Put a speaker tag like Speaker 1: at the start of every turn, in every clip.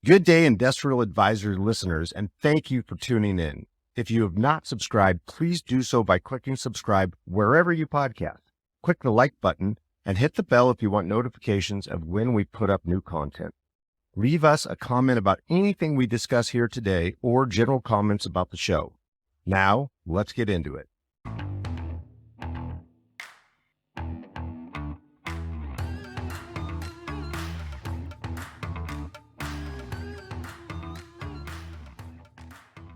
Speaker 1: Good day, Industrial Advisor listeners, and thank you for tuning in. If you have not subscribed, please do so by clicking subscribe wherever you podcast. Click the like button and hit the bell if you want notifications of when we put up new content. Leave us a comment about anything we discuss here today or general comments about the show. Now, let's get into it.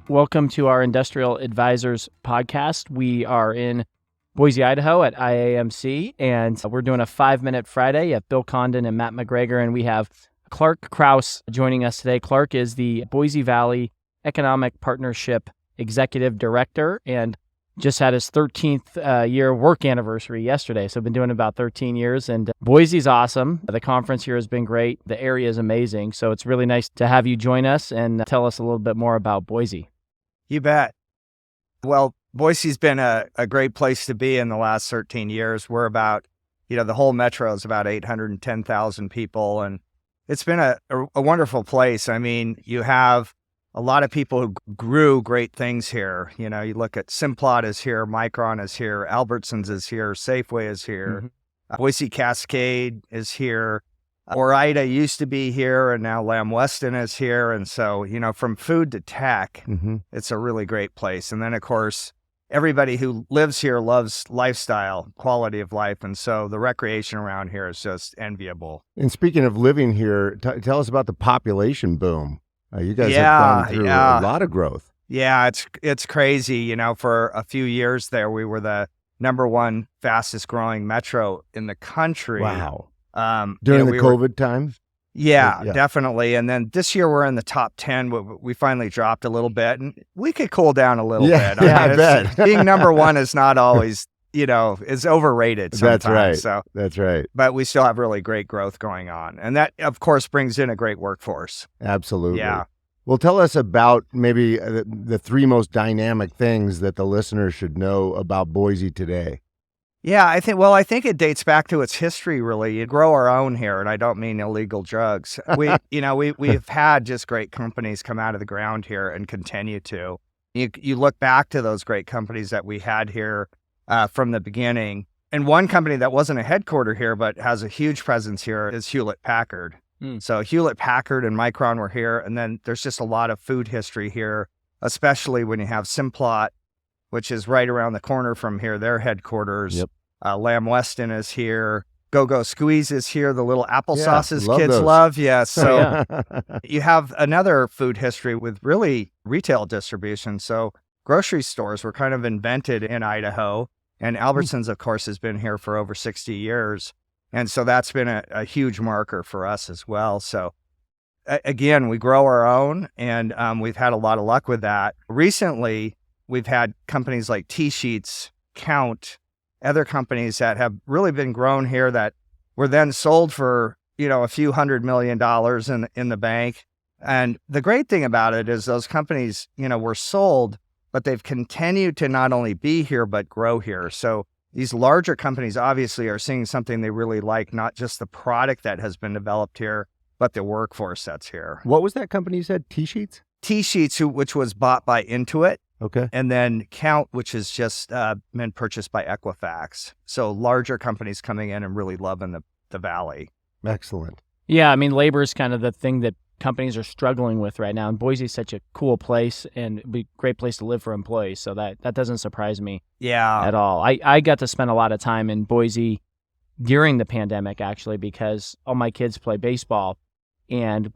Speaker 2: Welcome to our Industrial Advisors podcast. We are in Boise, Idaho at IAMC, and we're doing a 5-minute Friday. You have Bill Condon and Matt McGregor, and we have Clark Krause joining us today. Clark is the Boise Valley Economic Partnership Executive Director and just had his 13th year work anniversary yesterday. So I've been doing about 13 years, and Boise's awesome. The conference here has been great. The area is amazing. So it's really nice to have you join us and tell us a little bit more about Boise.
Speaker 3: You bet. Well, Boise's been a great place to be in the last 13 years. We're about, the whole metro is about 810,000 people, and it's been a wonderful place. I mean, you have a lot of people who grew great things here. You look at Simplot is here, Micron is here, Albertsons is here, Safeway is here, Boise Cascade is here. Ida used to be here, and now Lamb Weston is here. And so, from food to tech, it's a really great place. And then, of course, everybody who lives here loves lifestyle, quality of life. And so the recreation around here is just enviable.
Speaker 1: And speaking of living here, tell us about the population boom. You guys have gone through a lot of growth.
Speaker 3: Yeah, it's crazy. For a few years there, we were the number one fastest growing metro in the country.
Speaker 1: Wow. During the COVID time?
Speaker 3: Yeah, definitely. And then this year we're in the top 10. We finally dropped a little bit, and we could cool down a little bit.
Speaker 1: I bet.
Speaker 3: Being number one is not always, is overrated sometimes.
Speaker 1: That's right.
Speaker 3: So,
Speaker 1: that's right.
Speaker 3: But we still have really great growth going on. And that, of course, brings in a great workforce.
Speaker 1: Absolutely.
Speaker 3: Yeah.
Speaker 1: Well, tell us about maybe the three most dynamic things that the listeners should know about Boise today.
Speaker 3: Yeah, I think it dates back to its history, really. You grow our own here, and I don't mean illegal drugs. We've had just great companies come out of the ground here and continue to. You look back to those great companies that we had here from the beginning. And one company that wasn't a headquarter here, but has a huge presence here is Hewlett-Packard. So Hewlett-Packard and Micron were here, and then there's just a lot of food history here, especially when you have Simplot, which is right around the corner from here, their headquarters.
Speaker 1: Yep.
Speaker 3: Lamb Weston is here. Go-Go Squeeze is here, the little applesauces kids
Speaker 1: those.
Speaker 3: love. Yeah, so you have another food history with really retail distribution. So grocery stores were kind of invented in Idaho, and Albertsons, of course, has been here for over 60 years. And so that's been a huge marker for us as well. So again, we grow our own, and we've had a lot of luck with that. Recently, we've had companies like T-Sheets, Count, other companies that have really been grown here that were then sold for, a few $100 million in the bank. And the great thing about it is those companies, were sold, but they've continued to not only be here, but grow here. So these larger companies obviously are seeing something they really like, not just the product that has been developed here, but the workforce that's here.
Speaker 1: What was that company you said? T-Sheets?
Speaker 3: T-Sheets, which was bought by Intuit.
Speaker 1: Okay.
Speaker 3: And then Count, which has just been purchased by Equifax. So larger companies coming in and really loving the valley.
Speaker 1: Excellent.
Speaker 2: Yeah, I mean, labor is kind of the thing that companies are struggling with right now. And Boise is such a cool place and it'd be a great place to live for employees. So that doesn't surprise me at all. I got to spend a lot of time in Boise during the pandemic, actually, because all my kids play baseball, and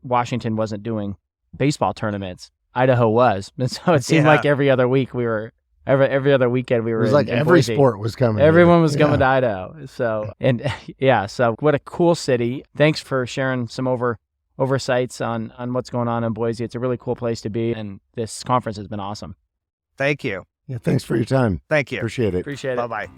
Speaker 2: Washington wasn't doing baseball tournaments. Idaho was. And so it seemed like every other week every other weekend we were.
Speaker 1: It was like
Speaker 2: in
Speaker 1: every
Speaker 2: Boise.
Speaker 1: sport was coming.
Speaker 2: Everyone was coming to Idaho. So, so what a cool city. Thanks for sharing some oversights on what's going on in Boise. It's a really cool place to be, and this conference has been awesome.
Speaker 3: Thank you.
Speaker 1: Yeah, thanks for your time.
Speaker 3: Thank you.
Speaker 1: Appreciate it.
Speaker 2: Appreciate it.
Speaker 3: Bye-bye.